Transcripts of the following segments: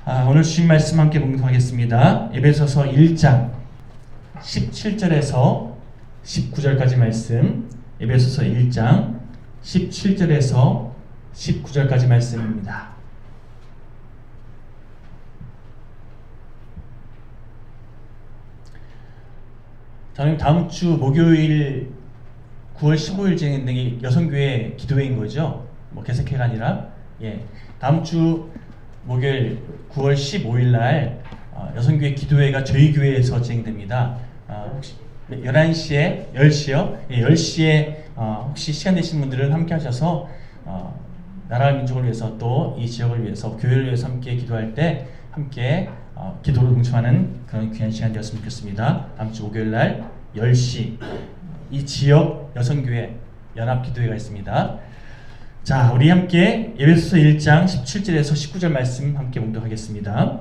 오늘 주신 말씀 함께 공독하겠습니다. 에베소서 1장 17절에서 19절까지 말씀, 에베소서 1장 17절에서 19절까지 말씀입니다. 저는 다음 주 목요일 9월 15일 진행되는 여성교회 기도회인 거죠. 뭐 개색회가 아니라, 다음 주 목요일 9월 15일 날 여성교회 기도회가 저희 교회에서 진행됩니다. 혹시 11시에 10시요? 10시에 혹시 시간 되시는 분들은 함께 하셔서 나라와 민족을 위해서 또 이 지역을 위해서 교회를 위해서 함께 기도할 때 함께 기도로 동참하는 그런 귀한 시간 되었으면 좋겠습니다. 다음 주 목요일 날 10시 이 지역 여성교회 연합기도회가 있습니다. 자, 우리 함께 에베소서 1장 17절에서 19절 말씀 함께 봉독하겠습니다.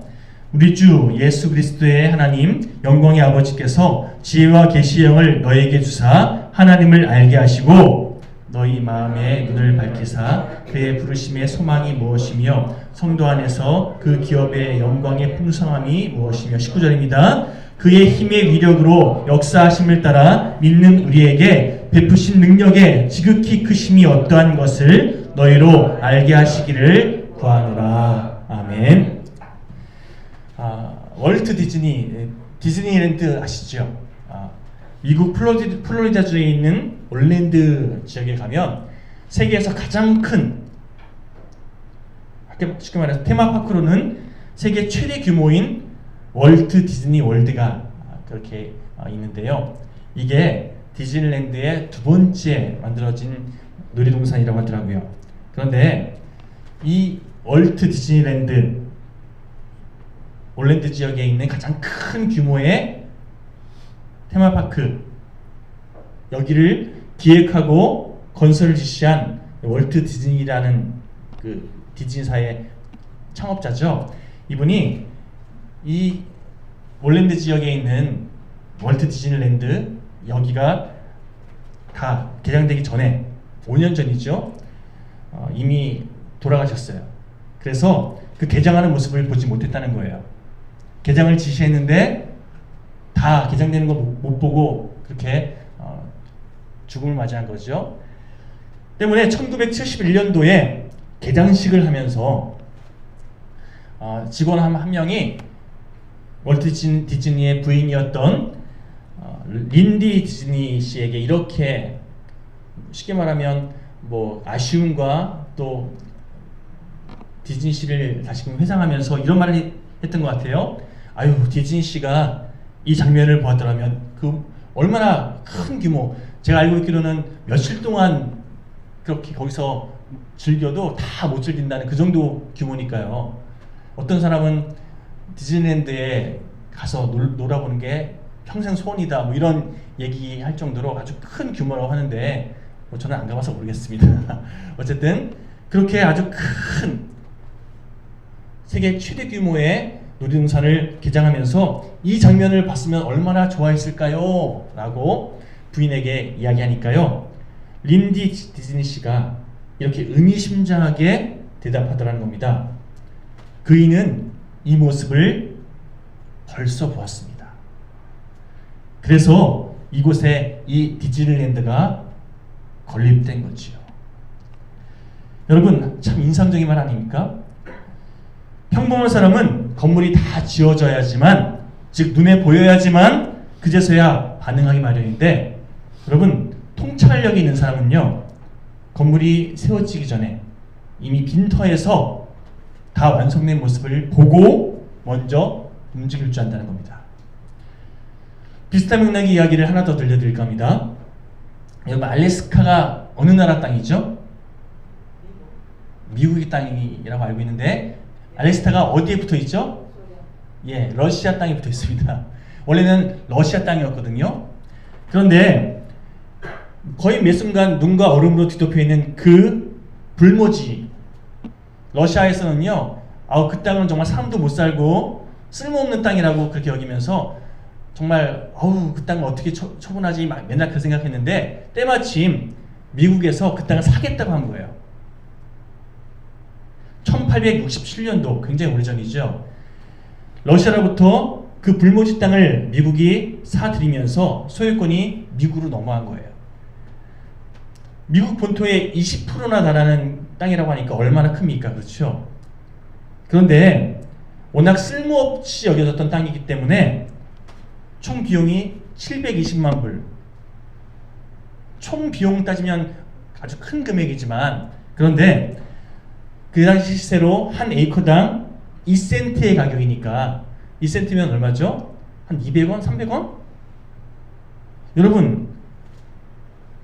우리 주 예수 그리스도의 하나님 영광의 아버지께서 지혜와 계시의 영을 너에게 주사 하나님을 알게 하시고 너희 마음의 눈을 밝히사 그의 부르심의 소망이 무엇이며 성도 안에서 그 기업의 영광의 풍성함이 무엇이며 19절입니다. 그의 힘의 위력으로 역사하심을 따라 믿는 우리에게 베푸신 능력의 지극히 크심이 어떠한 것을 너희로 알게 하시기를 구하노라. 아멘. 월트 디즈니랜드 아시죠? 미국 플로리다주에 있는 올랜드 지역에 가면 세계에서 가장 큰, 쉽게 말해서 테마파크로는 세계 최대 규모인 월트 디즈니 월드가 그렇게 있는데요. 이게 디즈니랜드의 두 번째 만들어진 놀이동산이라고 하더라고요. 그런데 이 월트 디즈니랜드 올랜드 지역에 있는 가장 큰 규모의 테마파크, 여기를 기획하고 건설을 지시한 월트 디즈니라는 그 디즈니사의 창업자죠. 이분이 이 올랜드 지역에 있는 월트 디즈니랜드, 여기가 다 개장되기 전에 5년 전이죠. 이미 돌아가셨어요. 그래서 그 개장하는 모습을 보지 못했다는 거예요. 개장을 지시했는데 다 개장되는 거 못 보고 그렇게 죽음을 맞이한 거죠. 때문에 1971년도에 개장식을 하면서 직원 한 명이 월트 디즈니의 부인이었던 린디 디즈니 씨에게 이렇게, 쉽게 말하면 뭐 아쉬움과 또 디즈니 씨를 다시금 회상하면서 이런 말을 했던 것 같아요. 아유, 디즈니 씨가 이 장면을 보았더라면 그 얼마나 큰 규모, 제가 알고 있기로는 며칠 동안 그렇게 거기서 즐겨도 다 못 즐긴다는 그 정도 규모니까요. 어떤 사람은 디즈니랜드에 가서 놀아보는 게 평생 소원이다, 뭐 이런 얘기할 정도로 아주 큰 규모라고 하는데 저는 안 가봐서 모르겠습니다. 어쨌든 그렇게 아주 큰 세계 최대 규모의 놀이동산을 개장하면서 이 장면을 봤으면 얼마나 좋아했을까요? 라고 부인에게 이야기하니까요, 린디 디즈니 씨가 이렇게 의미심장하게 대답하더라는 겁니다. 그이는 이 모습을 벌써 보았습니다. 그래서 이곳에 이 디즈니랜드가 건립된 거지요. 여러분, 참 인상적인 말 아닙니까? 평범한 사람은 건물이 다 지어져야지만, 즉 눈에 보여야지만 그제서야 반응하기 마련인데, 여러분, 통찰력이 있는 사람은요, 건물이 세워지기 전에 이미 빈터에서 다 완성된 모습을 보고 먼저 움직일 줄 안다는 겁니다. 비슷한 맥락의 이야기를 하나 더 들려드릴까 합니다. 여러분, 알래스카가 어느 나라 땅이죠? 미국의 땅이라고 알고 있는데, 알래스카가 어디에 붙어 있죠? 러시아 땅에 붙어 있습니다. 원래는 러시아 땅이었거든요. 그런데 거의 매 순간 눈과 얼음으로 뒤덮여 있는 그 불모지, 러시아에서는요, 그 땅은 정말 사람도 못 살고 쓸모없는 땅이라고 그렇게 여기면서 정말 그 땅을 어떻게 처분하지 맨날 그렇게 생각했는데, 때마침 미국에서 그 땅을 사겠다고 한 거예요. 1867년도, 굉장히 오래전이죠. 러시아로부터 그 불모지 땅을 미국이 사들이면서 소유권이 미국으로 넘어간 거예요. 미국 본토의 20%나 달하는 땅이라고 하니까 얼마나 큽니까? 그렇죠? 그런데 워낙 쓸모없이 여겨졌던 땅이기 때문에 총 비용이 720만 불. 총 비용 따지면 아주 큰 금액이지만, 그런데 그 당시 시세로 한 에이커당 2센트의 가격이니까 2센트면 얼마죠? 한 200원? 300원? 여러분,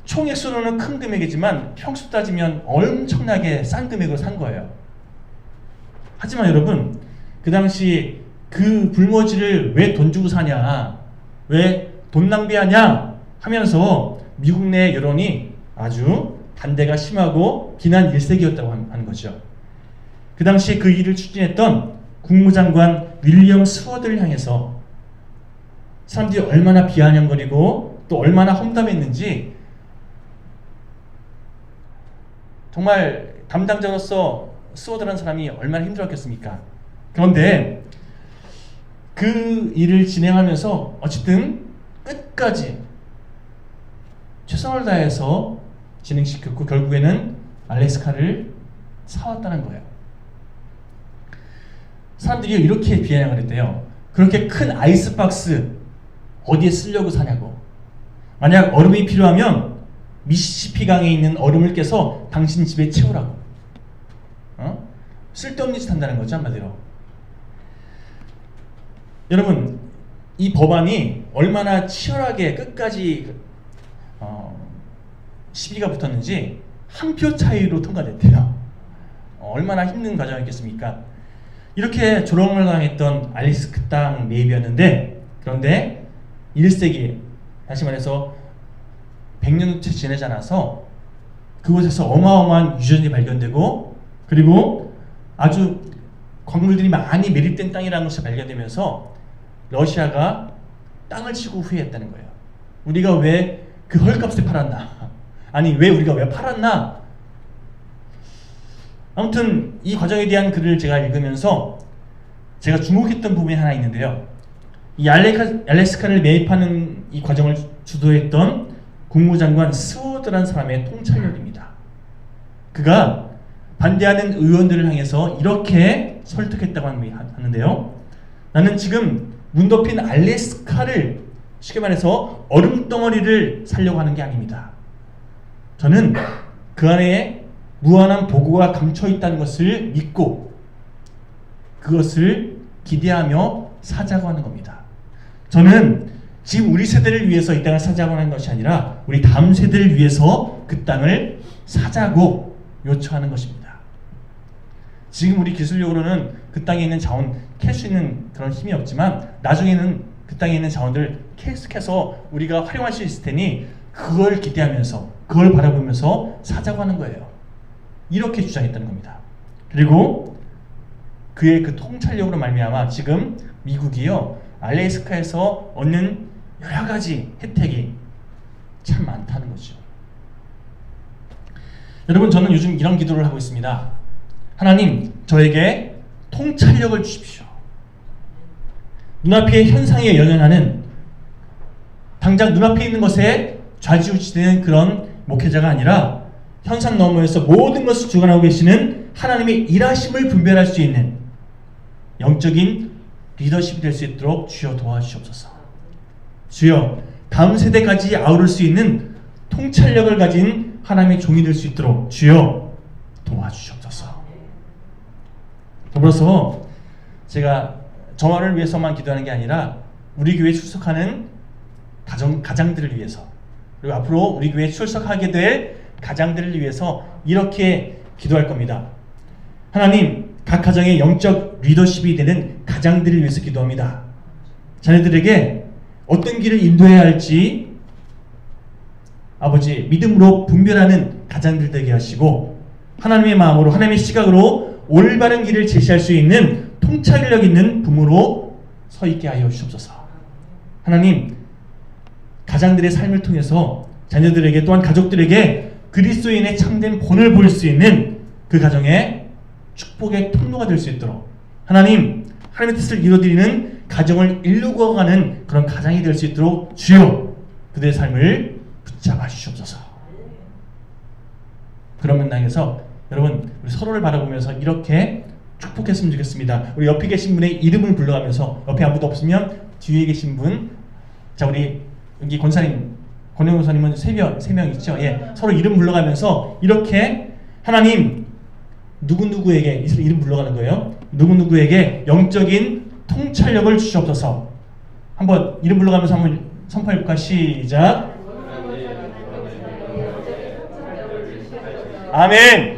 총액수로는 큰 금액이지만 평수 따지면 엄청나게 싼 금액으로 산 거예요. 하지만 여러분, 그 당시 그 불모지를 왜 돈 주고 사냐, 왜 돈 낭비하냐 하면서 미국 내 여론이 아주 반대가 심하고 비난 일색이었다고 하는 거죠. 그 당시 그 일을 추진했던 국무장관 윌리엄 스워드를 향해서 사람들이 얼마나 비아냥거리고 또 얼마나 험담했는지 정말 담당자로서 스워드라는 사람이 얼마나 힘들었겠습니까? 그런데 그 일을 진행하면서 어쨌든 끝까지 최선을 다해서 진행시켰고 결국에는 알래스카를 사왔다는 거예요. 사람들이 이렇게 비아냥을 했대요. 그렇게 큰 아이스박스 어디에 쓰려고 사냐고. 만약 얼음이 필요하면 미시시피 강에 있는 얼음을 깨서 당신 집에 채우라고. 쓸데없는 짓 한다는 거죠, 한마디로. 여러분, 이 법안이 얼마나 치열하게 끝까지 시비가 붙었는지 한 표 차이로 통과됐대요. 얼마나 힘든 과정이었겠습니까? 이렇게 조롱을 당했던 알래스카 땅 매입이었는데, 그런데 1세기, 다시 말해서 100년째 지내지 않아서 그곳에서 어마어마한 유전이 발견되고, 그리고 아주 광물들이 많이 매립된 땅이라는 것이 발견되면서 러시아가 땅을 치고 후회했다는 거예요. 우리가 왜 그 헐값에 팔았나? 아니, 왜 우리가 왜 팔았나? 아무튼 이 과정에 대한 글을 제가 읽으면서 제가 주목했던 부분이 하나 있는데요. 이 알래스카를 매입하는 이 과정을 주도했던 국무장관 스워드라는 사람의 통찰력입니다. 그가 반대하는 의원들을 향해서 이렇게 설득했다고 하는데요. 나는 지금 문 덮인 알래스카를, 쉽게 말해서 얼음덩어리를 살려고 하는 게 아닙니다. 저는 그 안에 무한한 보고가 감춰 있다는 것을 믿고 그것을 기대하며 사자고 하는 겁니다. 저는 지금 우리 세대를 위해서 이 땅을 사자고 하는 것이 아니라 우리 다음 세대를 위해서 그 땅을 사자고 요청하는 것입니다. 지금 우리 기술력으로는 그 땅에 있는 자원 캘 수 있는 그런 힘이 없지만 나중에는 그 땅에 있는 자원들을 계속해서 우리가 활용할 수 있을 테니 그걸 기대하면서 그걸 바라보면서 사자고 하는 거예요. 이렇게 주장했다는 겁니다. 그리고 그의 그 통찰력으로 말미암아 지금 미국이요 알래스카에서 얻는 여러 가지 혜택이 참 많다는 거죠. 여러분, 저는 요즘 이런 기도를 하고 있습니다. 하나님, 저에게 통찰력을 주십시오. 눈앞의 현상에 연연하는, 당장 눈앞에 있는 것에 좌지우지되는 그런 목회자가 아니라 현상 너머에서 모든 것을 주관하고 계시는 하나님의 일하심을 분별할 수 있는 영적인 리더십이 될 수 있도록 주여 도와주시옵소서. 주여, 다음 세대까지 아우를 수 있는 통찰력을 가진 하나님의 종이 될 수 있도록 주여 도와주시옵소서. 더불어서 제가 저를 위해서만 기도하는 게 아니라 우리 교회에 출석하는 가장들을 위해서, 그리고 앞으로 우리 교회에 출석하게 될 가장들을 위해서 이렇게 기도할 겁니다. 하나님, 각 가정의 영적 리더십이 되는 가장들을 위해서 기도합니다. 자녀들에게 어떤 길을 인도해야 할지 아버지 믿음으로 분별하는 가장들 되게 하시고, 하나님의 마음으로 하나님의 시각으로 올바른 길을 제시할 수 있는 통찰력 있는 부모로 서 있게 하여 주옵소서. 하나님, 가장들의 삶을 통해서 자녀들에게 또한 가족들에게 그리스도인의 참된 본을 보일 수 있는 그 가정의 축복의 통로가 될 수 있도록 하나님, 하나님의 뜻을 이루어드리는 가정을 이루고 가는 그런 가장이 될 수 있도록 주여 그들의 삶을 붙잡아 주시옵소서. 그런 맥락에서 여러분 우리 서로를 바라보면서 이렇게 축복했으면 좋겠습니다. 우리 옆에 계신 분의 이름을 불러가면서, 옆에 아무도 없으면 뒤에 계신 분, 자 우리 여기 권사님, 권영 권사님은 세 명 있죠. 예, 서로 이름 불러가면서 이렇게 하나님 누구누구에게 이름 불러가는 거예요. 누구누구에게 영적인 통찰력을 주시옵소서. 한번 이름 불러가면서 한번 선포해볼까? 시작. 아멘.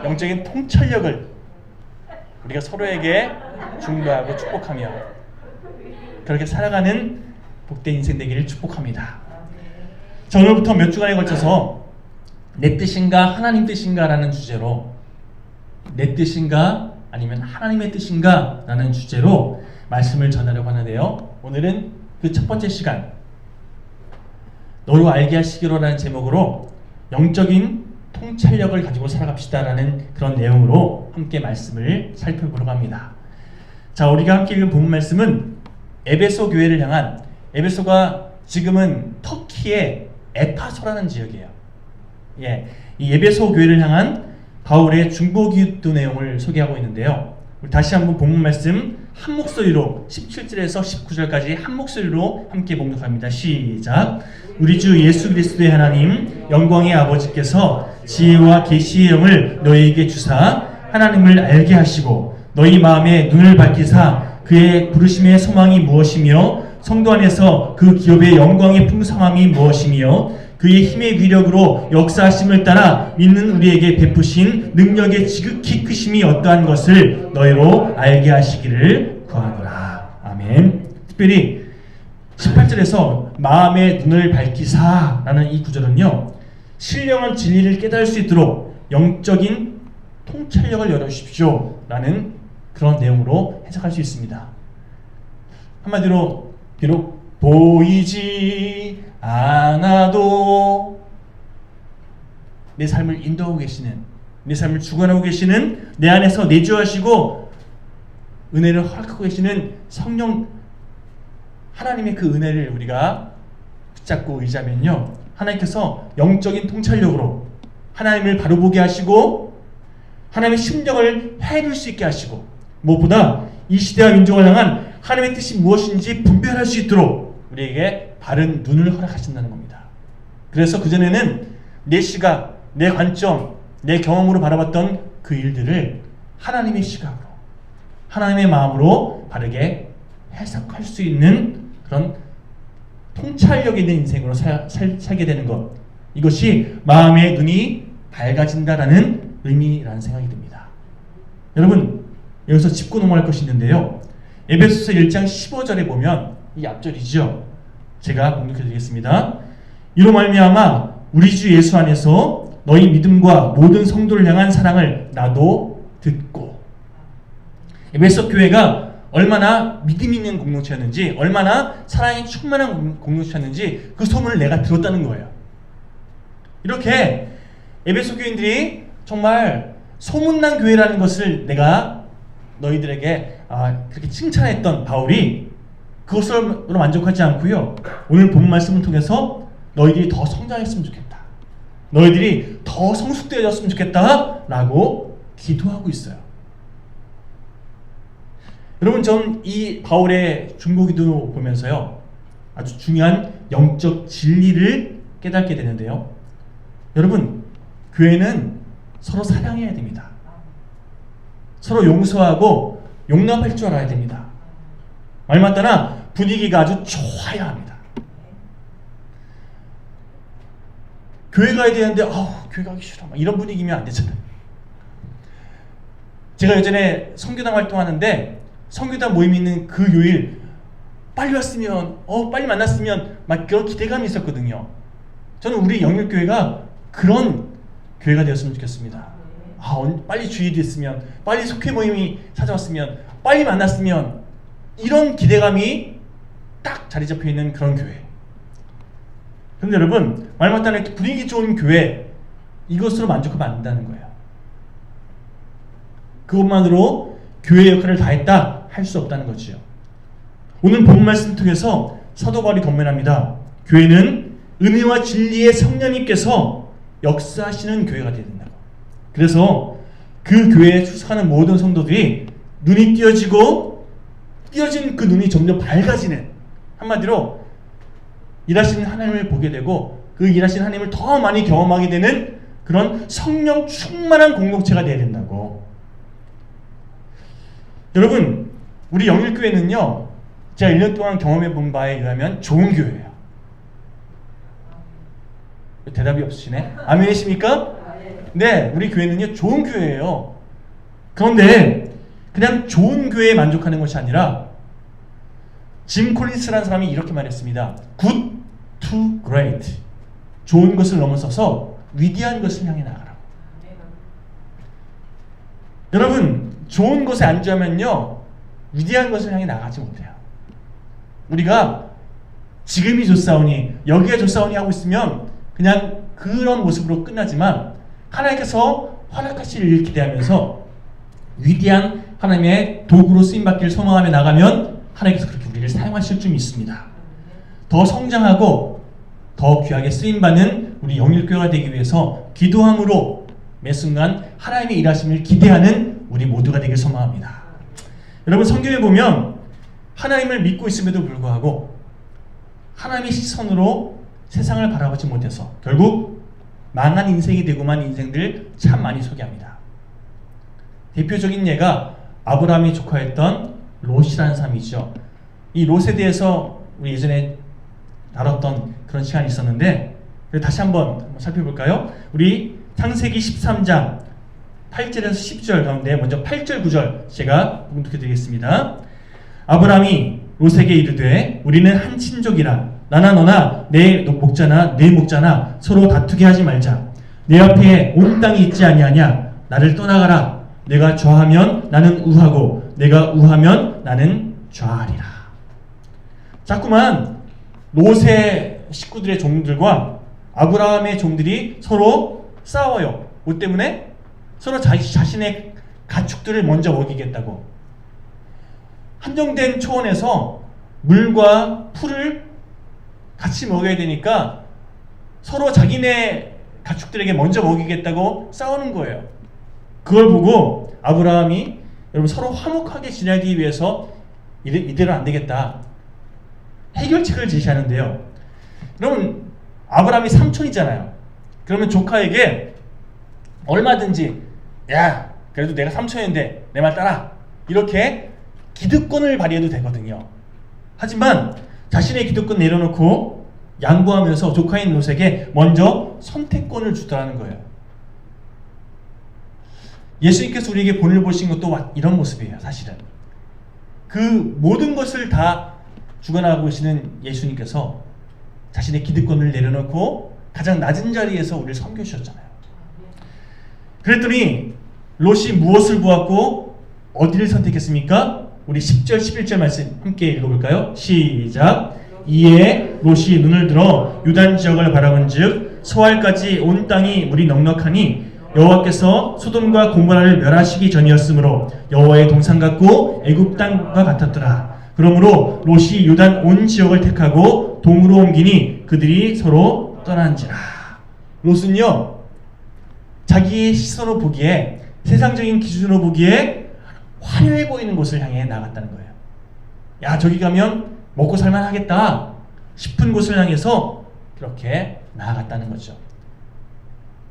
영적인 통찰력을 우리가 서로에게 중보하고 축복하며 그렇게 살아가는 복된 인생 되기를 축복합니다. 자, 오늘부터 몇 주간에 걸쳐서 내 뜻인가 하나님 뜻인가 라는 주제로, 내 뜻인가 아니면 하나님의 뜻인가 라는 주제로 말씀을 전하려고 하는데요, 오늘은 그 첫 번째 시간 너로 알게 하시기로 라는 제목으로 영적인 통찰력을 가지고 살아갑시다 라는 그런 내용으로 함께 말씀을 살펴보려고 합니다. 자, 우리가 함께 읽은 본문 말씀은 에베소 교회를 향한, 에베소가 지금은 터키의 에파소라는 지역이에요. 예, 이 에베소 교회를 향한 바울의 중보 기도 내용을 소개하고 있는데요, 우리 다시 한번 본문 말씀 한 목소리로 17절에서 19절까지 한 목소리로 함께 봉독합니다. 시작. 우리 주 예수 그리스도의 하나님 영광의 아버지께서 지혜와 계시의 영을 너희에게 주사 하나님을 알게 하시고 너희 마음의 눈을 밝히사 그의 부르심의 소망이 무엇이며 성도 안에서 그 기업의 영광의 풍성함이 무엇이며 그의 힘의 위력으로 역사하심을 따라 믿는 우리에게 베푸신 능력의 지극히 크심이 어떠한 것을 너희로 알게 하시기를 구하노라. 아멘. 특별히 18절에서 마음의 눈을 밝히사 라는 이 구절은요, 신령한 진리를 깨달을 수 있도록 영적인 통찰력을 열어주십시오 라는 그런 내용으로 해석할 수 있습니다. 한마디로 비록 보이지 않아도 내 삶을 인도하고 계시는, 내 삶을 주관하고 계시는, 내 안에서 내주하시고 은혜를 허락하고 계시는 성령 하나님의 그 은혜를 우리가 붙잡고 의지하면요, 하나님께서 영적인 통찰력으로 하나님을 바로 보게 하시고 하나님의 심정을 헤아릴 수 있게 하시고 무엇보다 이 시대와 민족을 향한 하나님의 뜻이 무엇인지 분별할 수 있도록 우리에게 바른 눈을 허락하신다는 겁니다. 그래서 그전에는 내 시각, 내 관점, 내 경험으로 바라봤던 그 일들을 하나님의 시각으로, 하나님의 마음으로 바르게 해석할 수 있는 그런 통찰력 있는 인생으로 살게 되는 것, 이것이 마음의 눈이 밝아진다라는 의미라는 생각이 듭니다. 여러분, 여기서 짚고 넘어갈 것이 있는데요, 에베소서 1장 15절에 보면 이 앞절이죠. 제가 공독해 드리겠습니다. 이로 말미암아 우리 주 예수 안에서 너희 믿음과 모든 성도를 향한 사랑을 나도 듣고. 에베소 교회가 얼마나 믿음 있는 공동체였는지, 얼마나 사랑이 충만한 공동체였는지 그 소문을 내가 들었다는 거예요. 이렇게 에베소 교인들이 정말 소문난 교회라는 것을 내가 너희들에게 그렇게 칭찬했던 바울이 그것으로 만족하지 않고요, 오늘 본 말씀을 통해서 너희들이 더 성장했으면 좋겠다, 너희들이 더 성숙되어졌으면 좋겠다 라고 기도하고 있어요. 여러분, 전 이 바울의 중보기도 보면서요, 아주 중요한 영적 진리를 깨닫게 되는데요, 여러분, 교회는 서로 사랑해야 됩니다. 서로 용서하고 용납할 줄 알아야 됩니다. 말 맞다나 분위기가 아주 좋아야 합니다. 교회 가야 되는데 교회 가기 싫어, 이런 분위기면 안 되잖아요. 제가 예전에 선교당 활동하는데 선교당 모임 있는 그 요일 빨리 왔으면, 빨리 만났으면 막 그런 기대감이 있었거든요. 저는 우리 영일교회가 그런 교회가 되었으면 좋겠습니다. 빨리 주일이 있으면, 빨리 속회 모임이 찾아왔으면, 빨리 만났으면, 이런 기대감이 딱 자리 잡혀 있는 그런 교회. 그런데 여러분, 말 맞다는 분위기 좋은 교회, 이것으로 만족하면 안 된다는 거예요. 그것만으로 교회 역할을 다했다 할 수 없다는 거지요. 오늘 본 말씀 통해서 사도 바울이 권면합니다. 교회는 은혜와 진리의 성령님께서 역사하시는 교회가 되어야 된다고. 그래서 그 교회에 출석하는 모든 성도들이 눈이 띄어지고 띄어진 그 눈이 점점 밝아지는, 한마디로 일하시는 하나님을 보게 되고 그 일하시는 하나님을 더 많이 경험하게 되는 그런 성령 충만한 공동체가 되어야 된다고. 여러분, 우리 영일교회는요, 제가 1년 동안 경험해 본 바에 의하면 좋은 교회예요. 대답이 없으시네. 아멘이십니까? 네, 우리 교회는요 좋은 교회예요. 그런데 그냥 좋은 교회에 만족하는 것이 아니라 짐 콜린스라는 사람이 이렇게 말했습니다. Good to great. 좋은 것을 넘어서서 위대한 것을 향해 나가라고. 여러분, 좋은 것에 안주하면요 위대한 것을 향해 나가지 못해요. 우리가 지금이 좋사오니 여기가 좋사오니 하고 있으면 그냥 그런 모습으로 끝나지만, 하나님께서 활약하실 일 기대하면서 위대한 하나님의 도구로 쓰임받기를 소망하며 나가면 하나님께서 그렇게 우리를 사용하실 줄 믿습니다. 더 성장하고 더 귀하게 쓰임받는 우리 영일교회가 되기 위해서 기도함으로 매 순간 하나님의 일하심을 기대하는 우리 모두가 되길 소망합니다. 여러분, 성경에 보면 하나님을 믿고 있음에도 불구하고 하나님의 시선으로 세상을 바라보지 못해서 결국 망한 인생이 되고만 인생들 참 많이 소개합니다. 대표적인 예가 아브라함의 조카였던 롯이라는 사람이죠. 이 롯에 대해서 우리 예전에 다뤘던 그런 시간이 있었는데 다시 한번 살펴볼까요? 우리 창세기 13장 8절에서 10절 가운데 먼저 8절 9절 제가 봉독해 드리겠습니다. 아브라함이 롯에게 이르되 우리는 한 친족이라 나나 너나 내 목자나 내 목자나 서로 다투게 하지 말자. 내 앞에 온 땅이 있지 아니하냐. 나를 떠나가라. 내가 좌하면 나는 우하고 내가 우하면 나는 좌하리라. 자꾸만 롯의 식구들의 종들과 아브라함의 종들이 서로 싸워요. 뭐 때문에? 서로 자신의 가축들을 먼저 먹이겠다고. 한정된 초원에서 물과 풀을 같이 먹여야 되니까 서로 자기네 가축들에게 먼저 먹이겠다고 싸우는 거예요. 그걸 보고 아브라함이 여러분 서로 화목하게 지내기 위해서 이대로 안 되겠다. 해결책을 제시하는데요. 여러분, 아브라함이 삼촌이잖아요. 그러면 조카에게 얼마든지 야, 그래도 내가 삼촌인데 내 말 따라. 이렇게 기득권을 발휘해도 되거든요. 하지만 자신의 기득권 내려놓고 양보하면서 조카인 롯에게 먼저 선택권을 주더라는 거예요. 예수님께서 우리에게 본을 보신 것도 이런 모습이에요. 사실은 그 모든 것을 다 주관하고 계시는 예수님께서 자신의 기득권을 내려놓고 가장 낮은 자리에서 우리를 섬겨주셨잖아요. 그랬더니 롯이 무엇을 보았고 어디를 선택했습니까? 우리 10절 11절 말씀 함께 읽어볼까요? 시작. 이에 롯이 눈을 들어 유단 지역을 바라본즉 소알까지 온 땅이 물이 넉넉하니 여호와께서 소돔과 고모라를 멸하시기 전이었으므로 여호와의 동산 같고 애굽 땅과 같았더라. 그러므로 롯이 유단 온 지역을 택하고 동으로 옮기니 그들이 서로 떠난지라. 롯은요 자기의 시선으로 보기에 세상적인 기준으로 보기에 화려해 보이는 곳을 향해 나갔다는 거예요. 야, 저기 가면 먹고 살만 하겠다 싶은 곳을 향해서 그렇게 나아갔다는 거죠.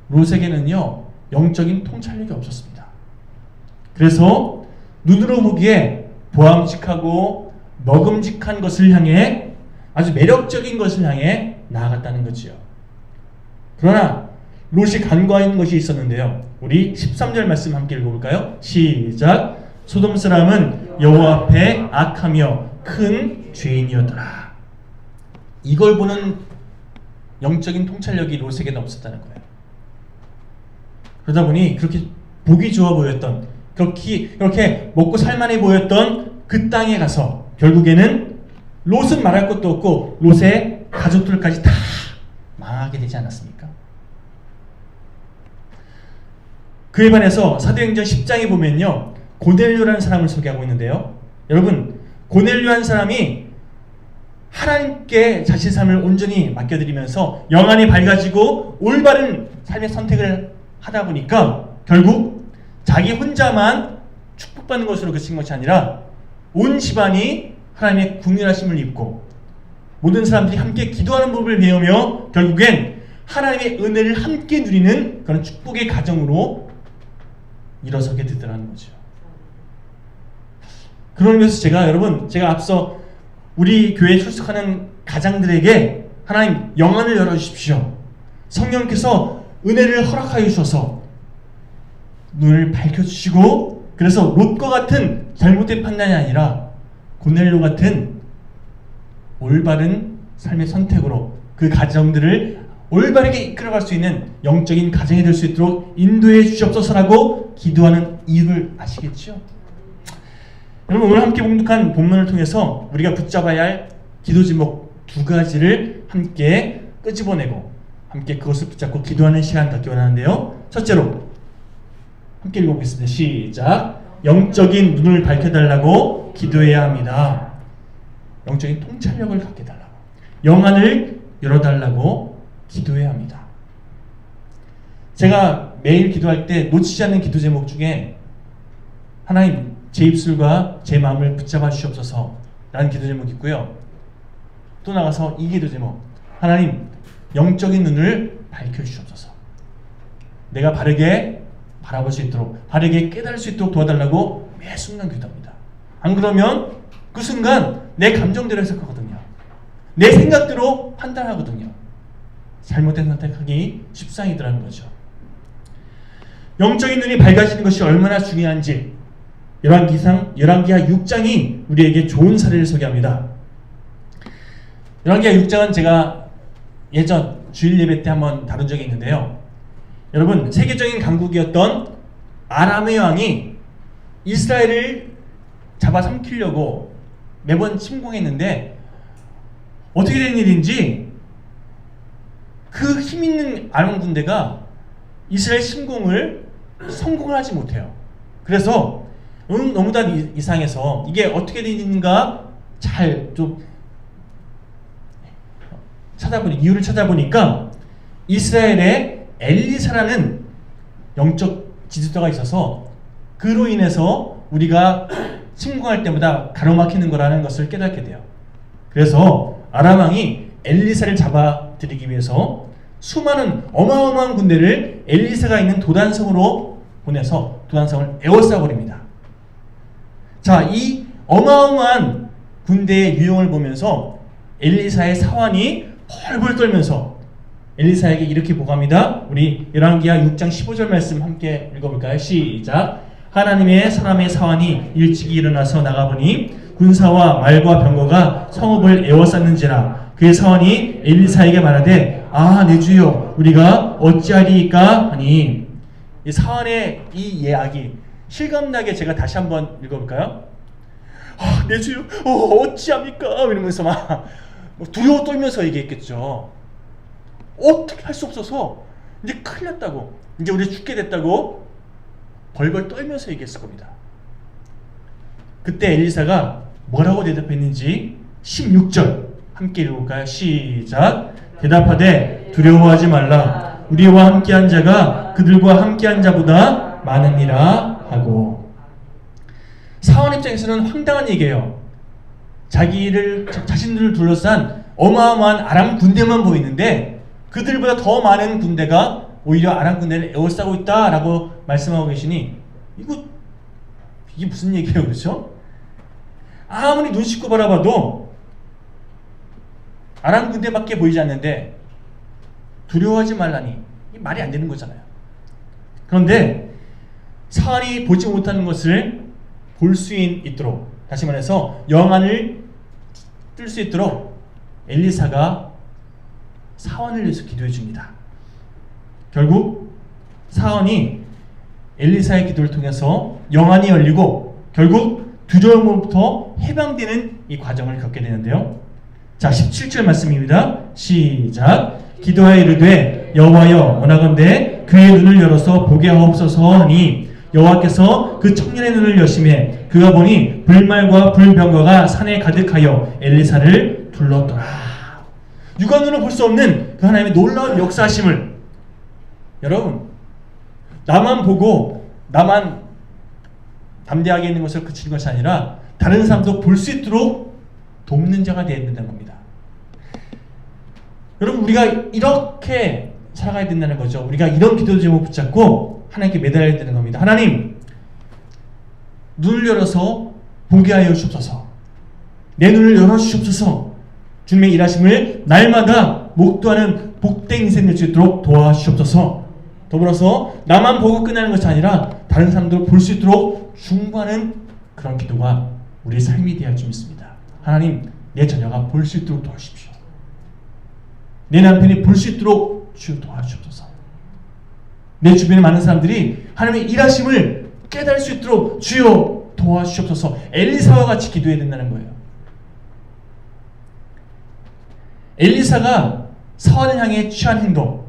롯에게는요 영적인 통찰력이 없었습니다. 그래서 눈으로 보기에 보암직하고 먹음직한 것을 향해 아주 매력적인 것을 향해 나아갔다는 거지요. 그러나 롯이 간과한 것이 있었는데요. 우리 13절 말씀 함께 읽어볼까요? 시작. 소돔 사람은 여호와 앞에 악하며 큰 죄인이었더라. 이걸 보는 영적인 통찰력이 롯에게는 없었다는 거예요. 그러다 보니 그렇게 보기 좋아 보였던 그렇게 먹고 살만해 보였던 그 땅에 가서 결국에는 롯은 말할 것도 없고 롯의 가족들까지 다 망하게 되지 않았습니까? 그에 반해서 사도행전 10장에 보면요 고넬료라는 사람을 소개하고 있는데요. 여러분, 고넬료 한 사람이 하나님께 자신의 삶을 온전히 맡겨드리면서 영안이 밝아지고 올바른 삶의 선택을 하다 보니까 결국 자기 혼자만 축복받는 것으로 그친 것이 아니라 온 집안이 하나님의 국률하심을 입고 모든 사람들이 함께 기도하는 법을 배우며 결국엔 하나님의 은혜를 함께 누리는 그런 축복의 가정으로 일어서게 되더라는 거죠. 그런 의미에서 제가 앞서 우리 교회에 출석하는 가장들에게 하나님 영안을 열어주십시오. 성령께서 은혜를 허락하여 주셔서 눈을 밝혀주시고 그래서 롯과 같은 잘못된 판단이 아니라 고넬료 같은 올바른 삶의 선택으로 그 가정들을 올바르게 이끌어갈 수 있는 영적인 가정이 될 수 있도록 인도해 주시옵소서라고 기도하는 이유를 아시겠죠? 여러분, 오늘 함께 봉독한 본문을 통해서 우리가 붙잡아야 할 기도 제목 2가지를 함께 끄집어내고 함께 그것을 붙잡고 기도하는 시간 갖기 원하는데요. 첫째로 함께 읽어보겠습니다. 시작. 영적인 눈을 밝혀달라고 기도해야 합니다. 영적인 통찰력을 갖게 달라고, 영안을 열어달라고 기도해야 합니다. 제가 매일 기도할 때 놓치지 않는 기도 제목 중에 하나님 제 입술과 제 마음을 붙잡아 주시옵소서 라는 기도 제목이 있고요. 또 나가서 이 기도 제목, 하나님 영적인 눈을 밝혀주시옵소서. 내가 바르게 바라볼 수 있도록, 바르게 깨달을 수 있도록 도와달라고 매 순간 기도합니다. 안 그러면 그 순간 내 감정대로 해석하거든요. 내 생각대로 판단하거든요. 잘못된 선택하기 십상이더라는 거죠. 영적인 눈이 밝아지는 것이 얼마나 중요한지 열왕기하 6장이 우리에게 좋은 사례를 소개합니다. 열왕기하 6장은 제가 예전 주일 예배 때 한번 다룬 적이 있는데요. 여러분, 세계적인 강국이었던 아람의 왕이 이스라엘을 잡아삼키려고 매번 침공했는데 어떻게 된 일인지 그 힘있는 아람 군대가 이스라엘 침공을 성공을 하지 못해요. 그래서 너무나 이상해서 이게 어떻게 된 일인가 잘 좀 이유를 찾아보니까 이스라엘에 엘리사라는 영적 지도자가 있어서 그로 인해서 우리가 침공할 때마다 가로막히는 거라는 것을 깨닫게 돼요. 그래서 아람 왕이 엘리사를 잡아들이기 위해서 수많은 어마어마한 군대를 엘리사가 있는 도단성으로 보내서 도단성을 에워싸버립니다. 자, 이 어마어마한 군대의 유형을 보면서 엘리사의 사환이 펄펄 떨면서 엘리사에게 이렇게 보고합니다. 우리 열왕기하 6장 15절 말씀 함께 읽어볼까요? 시작. 하나님의 사람의 사환이 일찍이 일어나서 나가보니 군사와 말과 병거가 성읍을 에워쌌는지라. 그의 사환이 엘리사에게 말하되 아, 내 주여, 우리가 어찌하리이까 하니. 이 사환의 이 이야기 실감나게 제가 다시 한번 읽어볼까요? 아, 내 주여, 어찌합니까? 이러면서 막 두려워 떨면서 얘기했겠죠. 어떻게 할 수 없어서 이제 큰일 났다고, 이제 우리 죽게 됐다고 벌벌 떨면서 얘기했을 겁니다. 그때 엘리사가 뭐라고 대답했는지 16절 함께 읽어볼까요? 시작. 대답하되 두려워하지 말라. 우리와 함께한 자가 그들과 함께한 자보다 많으니라 하고. 사원 입장에서는 황당한 얘기예요. 자신들을 둘러싼 어마어마한 아람 군대만 보이는데 그들보다 더 많은 군대가 오히려 아람 군대를 에워싸고 있다라고 말씀하고 계시니 이게 무슨 얘기예요, 그렇죠? 아무리 눈 씻고 바라봐도 아람 군대밖에 보이지 않는데 두려워하지 말라니 이 말이 안 되는 거잖아요. 그런데 사울이 보지 못하는 것을 볼 수 있도록, 다시 말해서 영안을 뜰 수 있도록 엘리사가 사원을 위해서 기도해 줍니다. 결국 사원이 엘리사의 기도를 통해서 영안이 열리고 결국 두려움으로부터 해방되는 이 과정을 겪게 되는데요. 자, 17절 말씀입니다. 시작. 기도하여 이르되 여호와여, 원하건대 그의 눈을 열어서 보게 하옵소서 하니 여호와께서 그 청년의 눈을 여심해 그가 보니 불말과 불병거가 산에 가득하여 엘리사를 둘렀더라. 육안으로 볼 수 없는 그 하나님의 놀라운 역사하심을, 여러분, 나만 보고 나만 담대하게 있는 것을 그치는 것이 아니라 다른 사람도 볼 수 있도록 돕는 자가 되어야 된다는 겁니다. 여러분, 우리가 이렇게 살아가야 된다는 거죠. 우리가 이런 기도 제목 붙잡고 하나님께 매달려야 되는 겁니다. 하나님, 눈을 열어서 보게 하여 주옵소서. 내 눈을 열어주시옵소서. 주님의 일하심을 날마다 목도하는 복된 인생을 될 수 있도록 도와주시옵소서. 더불어서 나만 보고 끝나는 것이 아니라 다른 사람들 볼 수 있도록 중보하는 그런 기도가 우리의 삶이 되어야 할 줄 믿습니다. 하나님, 내 자녀가 볼 수 있도록 도와주십시오. 내 남편이 볼 수 있도록 주여 도와주옵소서. 내 주변에 많은 사람들이 하나님의 일하심을 깨달을 수 있도록 주여 도와주옵소서. 엘리사와 같이 기도해야 된다는 거예요. 엘리사가 사울을 향해 취한 행동,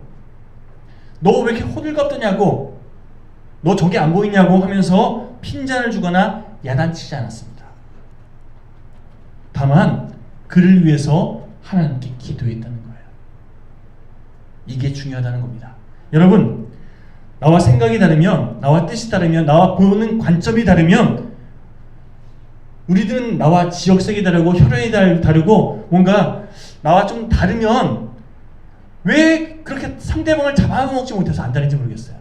너 왜 이렇게 호들갑 떠냐고, 너 저게 안 보이냐고 하면서 핀잔을 주거나 야단치지 않았습니다. 다만 그를 위해서 하나님께 기도했다는 거예요. 이게 중요하다는 겁니다. 여러분, 나와 생각이 다르면, 나와 뜻이 다르면, 나와 보는 관점이 다르면, 우리들은 나와 지역색이 다르고 혈연이 다르고 뭔가 나와 좀 다르면 왜 그렇게 상대방을 잡아먹지 못해서 안다는지 모르겠어요.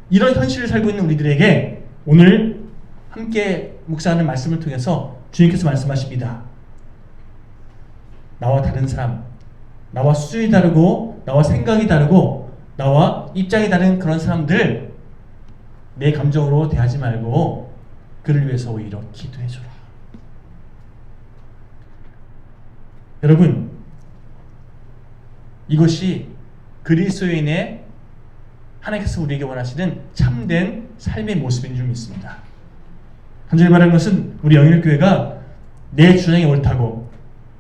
이런 현실을 살고 있는 우리들에게 오늘 함께 묵상하는 말씀을 통해서 주님께서 말씀하십니다. 나와 다른 사람, 나와 수준이 다르고 나와 생각이 다르고 나와 입장이 다른 그런 사람들 내 감정으로 대하지 말고 그를 위해서 오히려 기도해줘라. 여러분, 이것이 그리스도인의 하나님께서 우리에게 원하시는 참된 삶의 모습인 줄 믿습니다. 간절히 말하는 것은 우리 영일교회가 내 주장이 옳다고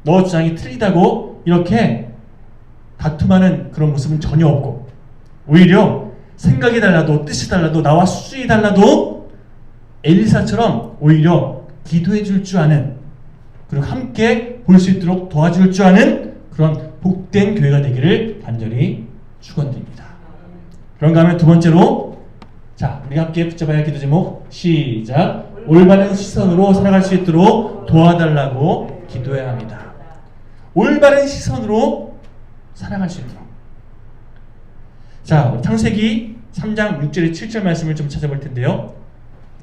너 주장이 틀리다고 이렇게 다툼하는 그런 모습은 전혀 없고, 오히려 생각이 달라도 뜻이 달라도 나와 수준이 달라도 엘리사처럼 오히려 기도해 줄 줄 아는, 그리고 함께 볼 수 있도록 도와줄 줄 아는 그런 복된 교회가 되기를 간절히 축원드립니다. 그런가 하면 두 번째로, 자, 우리 함께 붙잡아야 할 기도 제목 시작. 올바른 시선으로 살아갈 수 있도록 도와달라고 기도해야 합니다. 올바른 시선으로 살아갈 수 있도록. 자, 창세기 3장 6절에 7절 말씀을 좀 찾아볼 텐데요.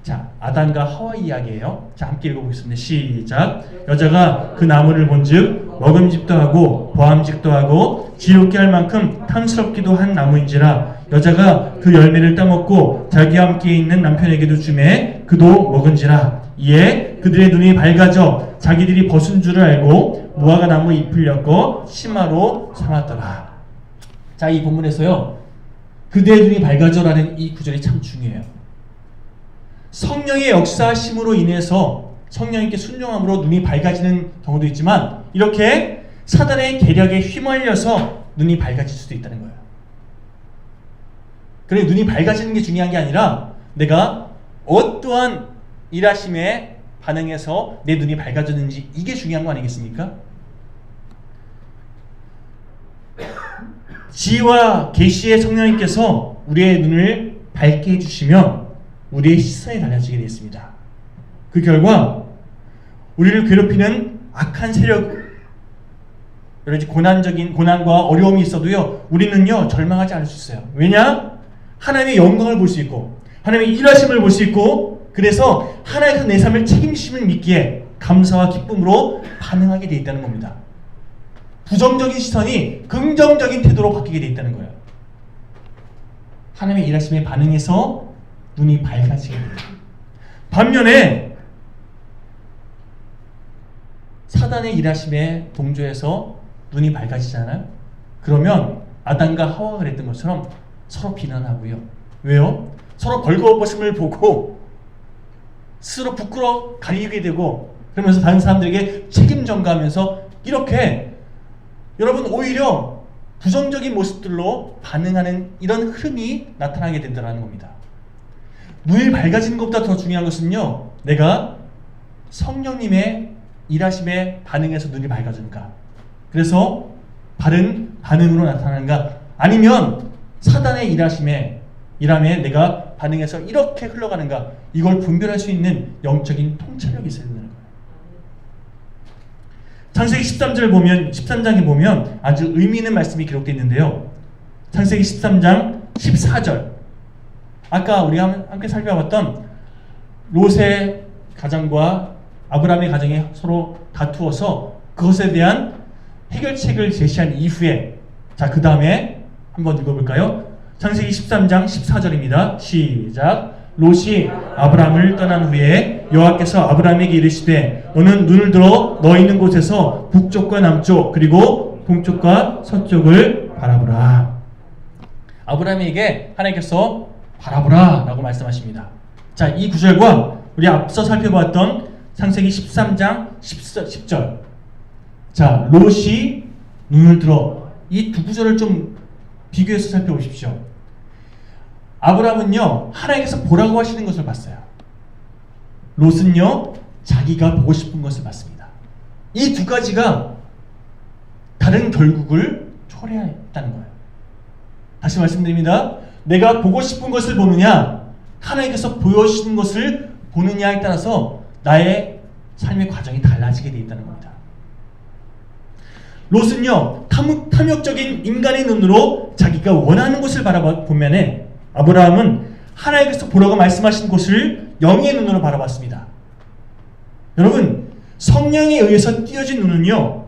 자, 아담과 하와 이야기예요. 자, 함께 읽어보겠습니다. 시작. 여자가 그 나무를 본즉 먹음직도 하고 보암직도 하고 지롭게 할 만큼 탐스럽기도 한 나무인지라. 여자가 그 열매를 따먹고 자기와 함께 있는 남편에게도 주매 그도 먹은지라. 이에 그들의 눈이 밝아져 자기들이 벗은 줄을 알고 무화과 나무 잎을 엮어 치마로 삼았더라. 자, 이 본문에서요, 그들의 눈이 밝아져라는 이 구절이 참 중요해요. 성령의 역사심으로 인해서 성령님께 순종함으로 눈이 밝아지는 경우도 있지만, 이렇게 사단의 계략에 휘말려서 눈이 밝아질 수도 있다는 거예요. 그래, 눈이 밝아지는 게 중요한 게 아니라 내가 어떠한 일하심에 반응해서 내 눈이 밝아졌는지, 이게 중요한 거 아니겠습니까? 지혜와 계시의 성령님께서 우리의 눈을 밝게 해주시면 우리의 시선이 달라지게 되어 있습니다. 그 결과 우리를 괴롭히는 악한 세력, 여러 가지 고난과 어려움이 있어도요, 우리는요 절망하지 않을 수 있어요. 왜냐? 하나님의 영광을 볼 수 있고 하나님의 일하심을 볼 수 있고, 그래서 하나님께서 내 삶을 책임심을 믿기에 감사와 기쁨으로 반응하게 되어 있다는 겁니다. 부정적인 시선이 긍정적인 태도로 바뀌게 되어 있다는 거예요. 하나님의 일하심에 반응해서 눈이 밝아지게 돼요. 반면에 사단의 일하심에 동조해서 눈이 밝아지잖아요. 그러면 아담과 하와가 그랬던 것처럼 서로 비난하고요. 왜요? 서로 벌거벗음을 보고 스스로 부끄러워 가리게 되고, 그러면서 다른 사람들에게 책임 전가하면서 이렇게, 여러분, 오히려 부정적인 모습들로 반응하는 이런 흐름이 나타나게 된다는 겁니다. 눈이 밝아지는 것보다 더 중요한 것은요, 내가 성령님의 일하심에 반응해서 눈이 밝아지는가, 그래서 바른 반응으로 나타나는가, 아니면 사단의 일함에 내가 반응해서 이렇게 흘러가는가, 이걸 분별할 수 있는 영적인 통찰력이 있어야 된다는 거예요. 창세기 13장에 보면 아주 의미 있는 말씀이 기록되어 있는데요. 창세기 13장 14절, 아까 우리가 함께 살펴봤던 롯의 가정과 아브라함의 가정이 서로 다투어서 그것에 대한 해결책을 제시한 이후에, 자, 그 다음에 한번 읽어볼까요? 창세기 13장 14절입니다. 시작. 롯이 아브라함을 떠난 후에 여호와께서 아브라함에게 이르시되 너는 눈을 들어 너 있는 곳에서 북쪽과 남쪽 그리고 동쪽과 서쪽을 바라보라. 아브라함에게 하나님께서 바라보라 라고 말씀하십니다. 자, 이 구절과 우리 앞서 살펴봤던 창세기 13장 10절, 자, 롯이 눈을 들어, 이 두 구절을 좀 비교해서 살펴보십시오. 아브라함은요, 하나님께서 보라고 하시는 것을 봤어요. 롯은요, 자기가 보고 싶은 것을 봤습니다. 이 두 가지가 다른 결국을 초래했다는 거예요. 다시 말씀드립니다. 내가 보고 싶은 것을 보느냐, 하나님께서 보여주시는 것을 보느냐에 따라서 나의 삶의 과정이 달라지게 되어 있다는 겁니다. 롯은요, 탐욕적인 인간의 눈으로 자기가 원하는 것을 바라보면에, 아브라함은 하나님께서 보라고 말씀하신 곳을 영의 눈으로 바라봤습니다. 여러분, 성령에 의해서 띄어진 눈은요,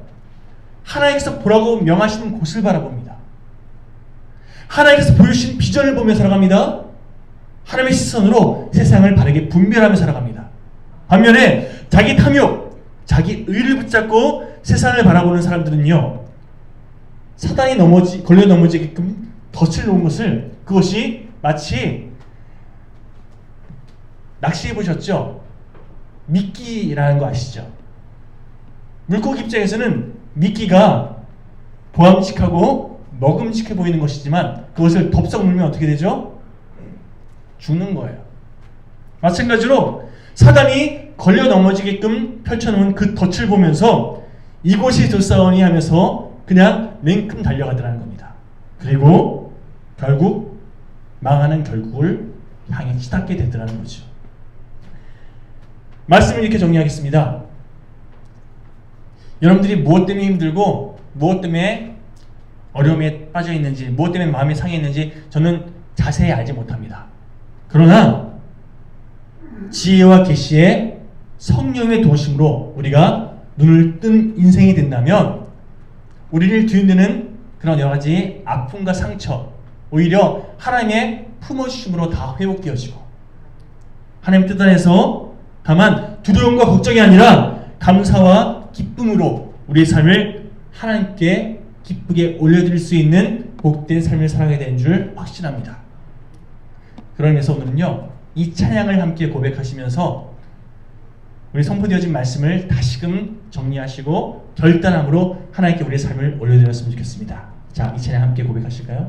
하나님께서 보라고 명하시는 곳을 바라봅니다. 하나님께서 보여주신 비전을 보며 살아갑니다. 하나님의 시선으로 세상을 바르게 분별하며 살아갑니다. 반면에 자기 탐욕, 자기 의를 붙잡고 세상을 바라보는 사람들은요, 사단이 걸려 넘어지게끔 덫을 놓은 것을, 그것이 마치 낚시해 보셨죠? 미끼라는 거 아시죠? 물고기 입장에서는 미끼가 보암직하고 먹음직해 보이는 것이지만 그것을 덥석 물면 어떻게 되죠? 죽는 거예요. 마찬가지로 사단이 걸려 넘어지게끔 펼쳐놓은 그 덫을 보면서 이곳이 좋사오니 하면서 그냥 냉큼 달려가더라는 겁니다. 그리고 결국 망하는 결국을 향해 치닫게 되더라는 거죠. 말씀을 이렇게 정리하겠습니다. 여러분들이 무엇 때문에 힘들고 무엇 때문에 어려움에 빠져 있는지, 무엇 때문에 마음이 상해 있는지 저는 자세히 알지 못합니다. 그러나 지혜와 계시의 성령의 도우심으로 우리가 눈을 뜬 인생이 된다면 우리를 뒤흔드는 그런 여러 가지 아픔과 상처, 오히려 하나님의 품어주심으로 다 회복되어지고, 하나님 뜻 안에서 다만 두려움과 걱정이 아니라 감사와 기쁨으로 우리의 삶을 하나님께 기쁘게 올려드릴 수 있는 복된 삶을 살아가게 되는 줄 확신합니다. 그러면서 오늘은요, 이 찬양을 함께 고백하시면서 우리 선포되어진 말씀을 다시금 정리하시고 결단함으로 하나님께 우리의 삶을 올려드렸으면 좋겠습니다. 자, 이 찬양 함께 고백하실까요?